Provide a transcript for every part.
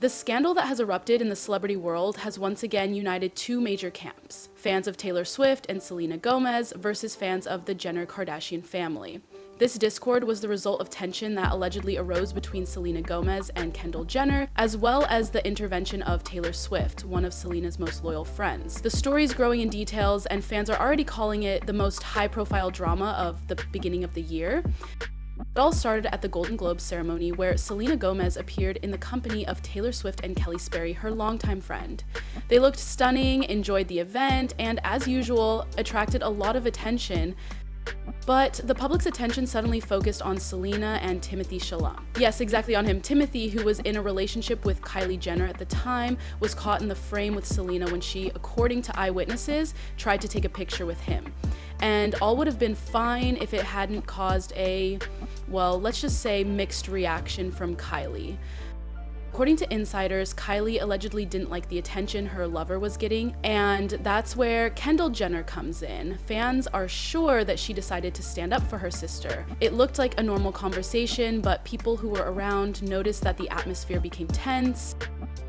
The scandal that has erupted in the celebrity world has once again united two major camps: fans of Taylor Swift and Selena Gomez versus fans of the Jenner-Kardashian family. This discord was the result of tension that allegedly arose between Selena Gomez and Kendall Jenner, as well as the intervention of Taylor Swift, one of Selena's most loyal friends. The story's growing in details, and fans are already calling it the most high-profile drama of the beginning of the year. It all started at the Golden Globes ceremony, where Selena Gomez appeared in the company of Taylor Swift and Kelly Sperry, her longtime friend. They looked stunning, enjoyed the event, and as usual, attracted a lot of attention. But the public's attention suddenly focused on Selena and Timothée Chalamet. Yes, exactly on him. Timothy, who was in a relationship with Kylie Jenner at the time, was caught in the frame with Selena when she, according to eyewitnesses, tried to take a picture with him. And all would have been fine if it hadn't caused a, well, let's just say mixed reaction from Kylie. According to insiders, Kylie allegedly didn't like the attention her lover was getting, and that's where Kendall Jenner comes in. Fans are sure that she decided to stand up for her sister. It looked like a normal conversation, but people who were around noticed that the atmosphere became tense.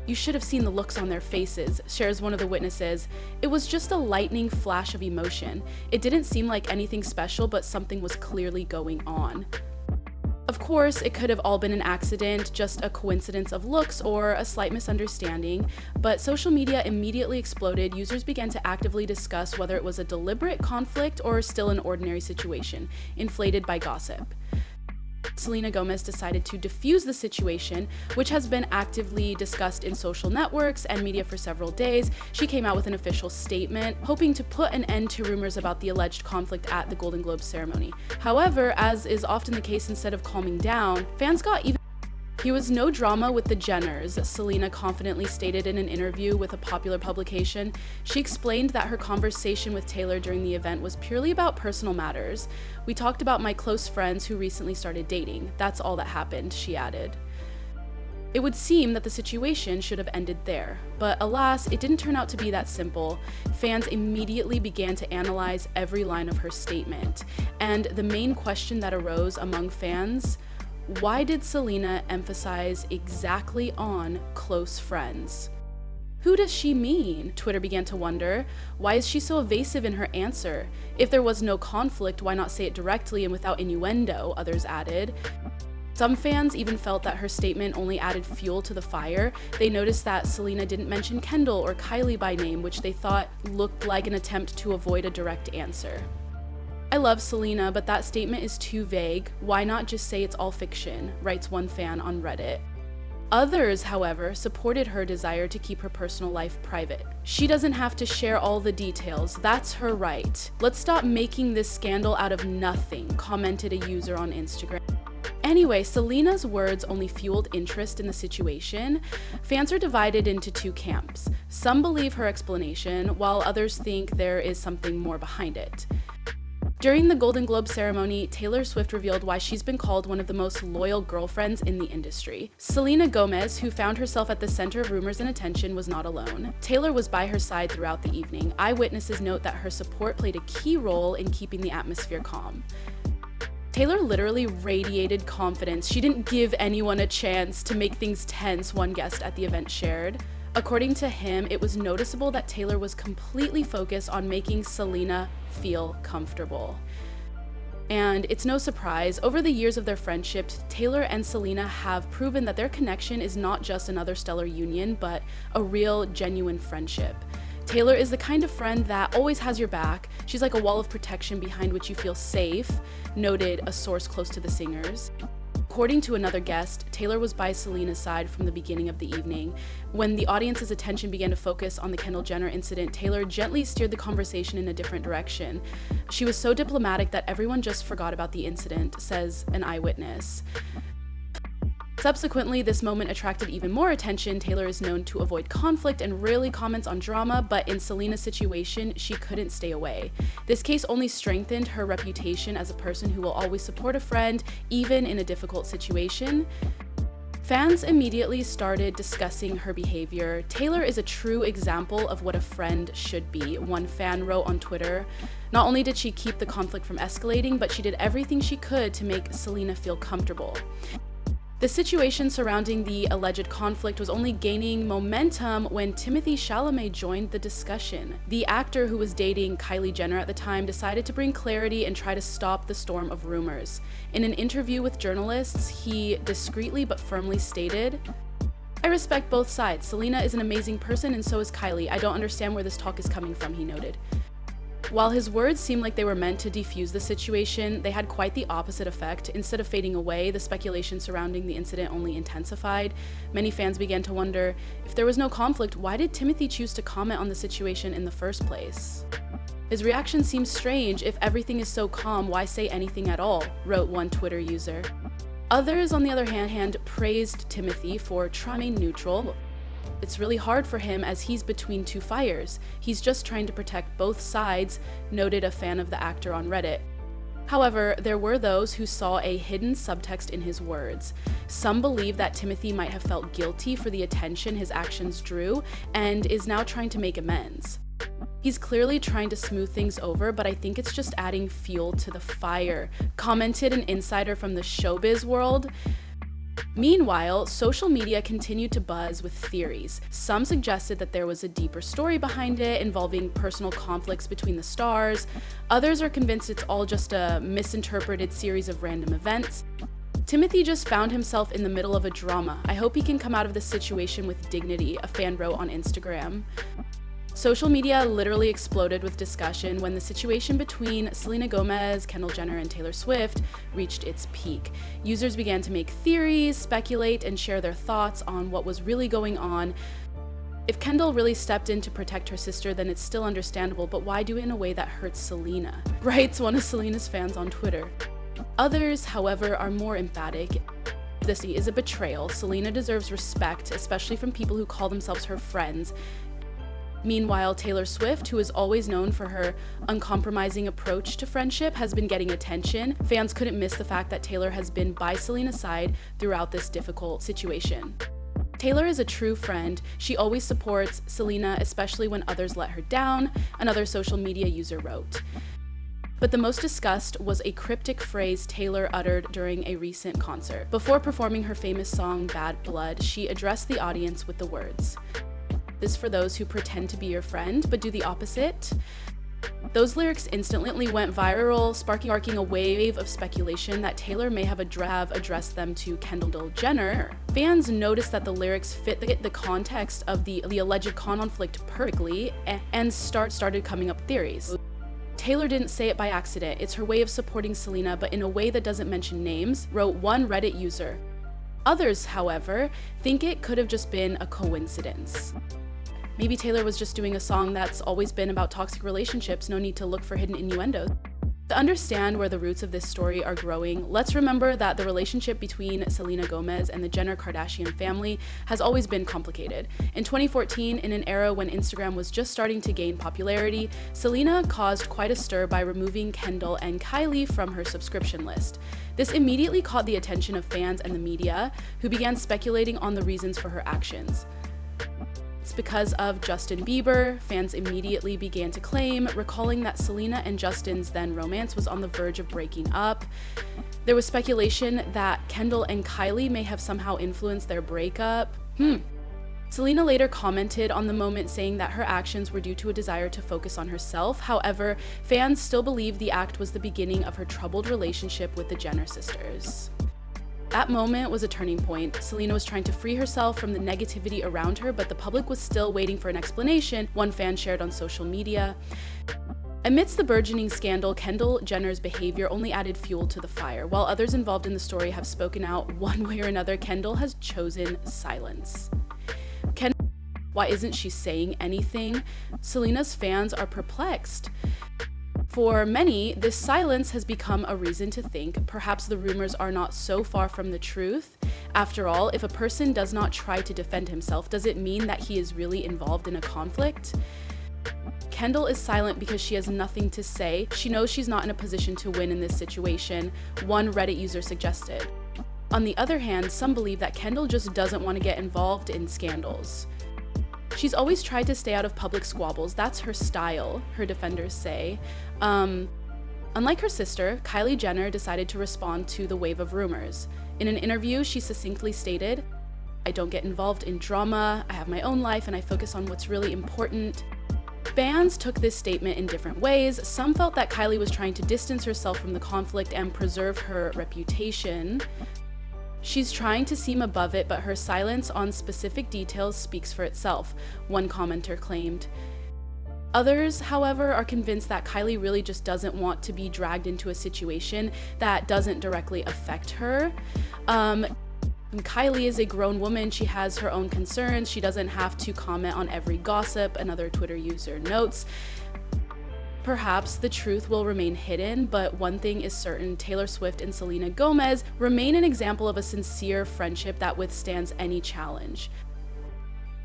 "You should have seen the looks on their faces," shares one of the witnesses. "It was just a lightning flash of emotion. It didn't seem like anything special, but something was clearly going on." Of course, it could have all been an accident, just a coincidence of looks or a slight misunderstanding, but social media immediately exploded. Users began to actively discuss whether it was a deliberate conflict or still an ordinary situation, inflated by gossip. Selena Gomez decided to defuse the situation, which has been actively discussed in social networks and media for several days. She came out with an official statement, hoping to put an end to rumors about the alleged conflict at the Golden Globes ceremony. However, as is often the case, instead of calming down, fans got even. "Here was no drama with the Jenners," Selena confidently stated in an interview with a popular publication. She explained that her conversation with Taylor during the event was purely about personal matters. "We talked about my close friends who recently started dating. That's all that happened," she added. It would seem that the situation should have ended there, but alas, it didn't turn out to be that simple. Fans immediately began to analyze every line of her statement, and the main question that arose among fans: why did Selena emphasize exactly on close friends? Who does she mean? Twitter began to wonder. Why is she so evasive in her answer? If there was no conflict, why not say it directly and without innuendo? Others added. Some fans even felt that her statement only added fuel to the fire. They noticed that Selena didn't mention Kendall or Kylie by name, which they thought looked like an attempt to avoid a direct answer. "I love Selena, but that statement is too vague. Why not just say it's all fiction?" writes one fan on Reddit. Others, however, supported her desire to keep her personal life private. "She doesn't have to share all the details. That's her right. Let's stop making this scandal out of nothing," commented a user on Instagram. Anyway, Selena's words only fueled interest in the situation. Fans are divided into two camps. Some believe her explanation, while others think there is something more behind it. During the Golden Globe ceremony, Taylor Swift revealed why she's been called one of the most loyal girlfriends in the industry. Selena Gomez, who found herself at the center of rumors and attention, was not alone. Taylor was by her side throughout the evening. Eyewitnesses note that her support played a key role in keeping the atmosphere calm. Taylor literally radiated confidence. She didn't give anyone a chance to make things tense, one guest at the event shared. According to him, it was noticeable that Taylor was completely focused on making Selena feel comfortable. And it's no surprise, over the years of their friendship, Taylor and Selena have proven that their connection is not just another stellar union, but a real, genuine friendship. Taylor is the kind of friend that always has your back. She's like a wall of protection behind which you feel safe, noted a source close to the singers. According to another guest, Taylor was by Selena's side from the beginning of the evening. When the audience's attention began to focus on the Kendall Jenner incident, Taylor gently steered the conversation in a different direction. "She was so diplomatic that everyone just forgot about the incident," says an eyewitness. Subsequently, this moment attracted even more attention. Taylor is known to avoid conflict and rarely comments on drama, but in Selena's situation, she couldn't stay away. This case only strengthened her reputation as a person who will always support a friend, even in a difficult situation. Fans immediately started discussing her behavior. "Taylor is a true example of what a friend should be," one fan wrote on Twitter. "Not only did she keep the conflict from escalating, but she did everything she could to make Selena feel comfortable." The situation surrounding the alleged conflict was only gaining momentum when Timothée Chalamet joined the discussion. The actor, who was dating Kylie Jenner at the time, decided to bring clarity and try to stop the storm of rumors. In an interview with journalists, he discreetly but firmly stated, "I respect both sides. Selena is an amazing person and so is Kylie. I don't understand where this talk is coming from," he noted. While his words seemed like they were meant to defuse the situation, they had quite the opposite effect. Instead of fading away, the speculation surrounding the incident only intensified. Many fans began to wonder, if there was no conflict, why did Timothée choose to comment on the situation in the first place? "His reaction seems strange. If everything is so calm, why say anything at all?" wrote one Twitter user. Others, on the other hand, praised Timothée for trying to remain neutral. "It's really hard for him as he's between two fires. He's just trying to protect both sides," noted a fan of the actor on Reddit. However, there were those who saw a hidden subtext in his words. Some believe that Timothée might have felt guilty for the attention his actions drew and is now trying to make amends. "He's clearly trying to smooth things over, but I think it's just adding fuel to the fire," commented an insider from the showbiz world. Meanwhile, social media continued to buzz with theories. Some suggested that there was a deeper story behind it, involving personal conflicts between the stars. Others are convinced it's all just a misinterpreted series of random events. "Timothée just found himself in the middle of a drama. I hope he can come out of this situation with dignity," a fan wrote on Instagram. Social media literally exploded with discussion when the situation between Selena Gomez, Kendall Jenner, and Taylor Swift reached its peak. Users began to make theories, speculate, and share their thoughts on what was really going on. If Kendall really stepped in to protect her sister, then it's still understandable, but why do it in a way that hurts Selena? Writes one of Selena's fans on Twitter. Others, however, are more emphatic. "This is a betrayal. Selena deserves respect, especially from people who call themselves her friends." Meanwhile, Taylor Swift, who is always known for her uncompromising approach to friendship, has been getting attention. Fans couldn't miss the fact that Taylor has been by Selena's side throughout this difficult situation. "Taylor is a true friend. She always supports Selena, especially when others let her down," another social media user wrote. But the most discussed was a cryptic phrase Taylor uttered during a recent concert. Before performing her famous song Bad Blood, she addressed the audience with the words, "This is for those who pretend to be your friend, but do the opposite." Those lyrics instantly went viral, sparking a wave of speculation that Taylor may have addressed them to Kendall Jenner. Fans noticed that the lyrics fit the context of the alleged conflict perfectly, and started coming up theories. "Taylor didn't say it by accident. It's her way of supporting Selena, but in a way that doesn't mention names," wrote one Reddit user. Others, however, think it could have just been a coincidence. Maybe Taylor was just doing a song that's always been about toxic relationships, no need to look for hidden innuendos. To understand where the roots of this story are growing, let's remember that the relationship between Selena Gomez and the Jenner-Kardashian family has always been complicated. In 2014, in an era when Instagram was just starting to gain popularity, Selena caused quite a stir by removing Kendall and Kylie from her subscription list. This immediately caught the attention of fans and the media, who began speculating on the reasons for her actions. It's because of Justin Bieber, fans immediately began to claim, recalling that Selena and Justin's then romance was on the verge of breaking up. There was speculation that Kendall and Kylie may have somehow influenced their breakup. Selena later commented on the moment, saying that her actions were due to a desire to focus on herself. However, fans still believe the act was the beginning of her troubled relationship with the Jenner sisters. That moment was a turning point. Selena was trying to free herself from the negativity around her, but the public was still waiting for an explanation, one fan shared on social media. Amidst the burgeoning scandal, Kendall Jenner's behavior only added fuel to the fire. While others involved in the story have spoken out one way or another, Kendall has chosen silence. Why isn't she saying anything? Selena's fans are perplexed. For many, this silence has become a reason to think perhaps the rumors are not so far from the truth. After all, if a person does not try to defend himself, does it mean that he is really involved in a conflict? Kendall is silent because she has nothing to say. She knows she's not in a position to win in this situation, one Reddit user suggested. On the other hand, some believe that Kendall just doesn't want to get involved in scandals. She's always tried to stay out of public squabbles. That's her style, her defenders say. Unlike her sister, Kylie Jenner decided to respond to the wave of rumors. In an interview, she succinctly stated, "I don't get involved in drama, I have my own life, and I focus on what's really important." Fans took this statement in different ways. Some felt that Kylie was trying to distance herself from the conflict and preserve her reputation. "She's trying to seem above it, but her silence on specific details speaks for itself," one commenter claimed. Others, however, are convinced that Kylie really just doesn't want to be dragged into a situation that doesn't directly affect her. Kylie is a grown woman, she has her own concerns, she doesn't have to comment on every gossip, another Twitter user notes. Perhaps the truth will remain hidden, but one thing is certain: Taylor Swift and Selena Gomez remain an example of a sincere friendship that withstands any challenge.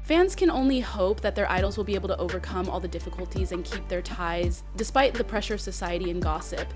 Fans can only hope that their idols will be able to overcome all the difficulties and keep their ties, despite the pressure of society and gossip.